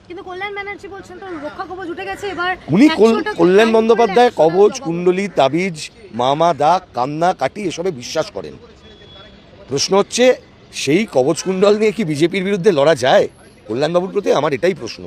কিন্তু কল্যাণ ব্যানার্জি বলছেন তো রক্ষা কবচ উঠে গেছে এবার। উনি কল্যাণ বন্দ্যোপাধ্যায় কবচ, কুণ্ডলী, তাবিজ, মামা, দাগ, কান্না কাটি এসবে বিশ্বাস করেন। প্রশ্ন হচ্ছে সেই কবচ কুণ্ডল নিয়ে কি বিজেপির বিরুদ্ধে লড়া যায়? কল্যাণবাবুর প্রতি আমার এটাই প্রশ্ন।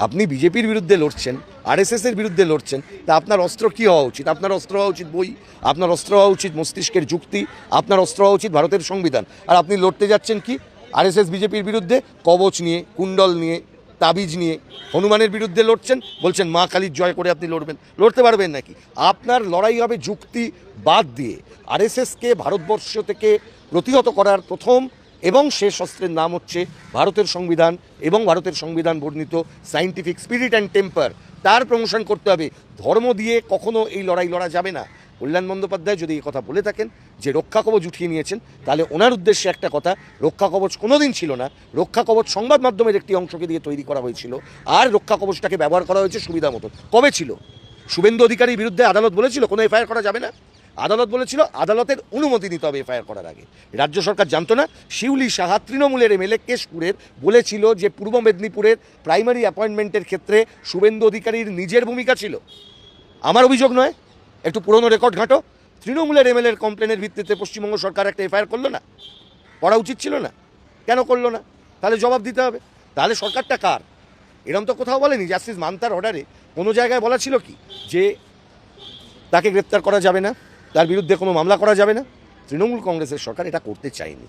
আপনি বিজেপির বিরুদ্ধে লড়ছেন, আরএসএস এর বিরুদ্ধে লড়ছেন, তা আপনার অস্ত্র কী হওয়া উচিত? আপনার অস্ত্র হওয়া উচিত বই, আপনার অস্ত্র হওয়া উচিত মস্তিষ্কের যুক্তি, আপনার অস্ত্র হওয়া উচিত ভারতের সংবিধান। আর আপনি লড়তে যাচ্ছেন কি? আরএসএস বিজেপির বিরুদ্ধে কবচ নিয়ে, কুণ্ডল নিয়ে, তাবিজ নিয়ে। হনুমানের বিরুদ্ধে লড়ছেন, বলছেন মা কালীর জয় করে আপনি লড়বেন। লড়তে পারবেন নাকি? আপনার লড়াই হবে যুক্তি বাদ দিয়ে। আরএসএসকে ভারতবর্ষ থেকে প্রতিহত করার প্রথম এবং শেষ অস্ত্রের নাম হচ্ছে ভারতের সংবিধান এবং ভারতের সংবিধান বর্ণিত সায়েন্টিফিক স্পিরিট অ্যান্ড টেম্পার। তার প্রমোশন করতে হবে। ধর্ম দিয়ে কখনো এই লড়াই লড়া যাবে না। কল্যাণ বন্দ্যোপাধ্যায় যদি এই কথা বলে থাকেন যে রক্ষা কবচ উঠিয়ে নিয়েছেন, তাহলে ওনার উদ্দেশ্যে একটা কথা, রক্ষা কবচ কোনোদিন ছিল না। রক্ষা কবচ সংবাদ মাধ্যমের একটি অংশকে দিয়ে তৈরি করা হয়েছিল, আর রক্ষা কবচটাকে ব্যবহার করা হয়েছে সুবিধা মতো। কবে ছিল? শুভেন্দু অধিকারীর বিরুদ্ধে আদালত বলেছিল কোনো এফআইআর করা যাবে না। আদালত বলেছিল আদালতের অনুমতি নিতে হবে এফআইআর করার আগে। রাজ্য সরকার জানতো না। শিউলি সাহা তৃণমূলের এমএলএ কেশপুরের বলেছিল যে পূর্ব মেদিনীপুরের প্রাইমারি অ্যাপয়েন্টমেন্টের ক্ষেত্রে শুভেন্দু অধিকারীর নিজের ভূমিকা ছিল। আমার অভিযোগ নয়, একটু পুরনো রেকর্ড ঘাঁটো। তৃণমূলের এমএলএর কমপ্লেনের ভিত্তিতে পশ্চিমবঙ্গ সরকার একটা এফআইআর করলো না? করা উচিত ছিল না? কেন করলো না? তাহলে জবাব দিতে হবে। তাহলে সরকারটা কার? এরম তো কোথাও বলেনি। জাস্টিস মান্তার অর্ডারে কোনো জায়গায় বলা ছিল কি যে তাকে গ্রেপ্তার করা যাবে না, তার বিরুদ্ধে কোনো মামলা করা যাবে না? তৃণমূল কংগ্রেসের সরকার এটা করতে চায়নি।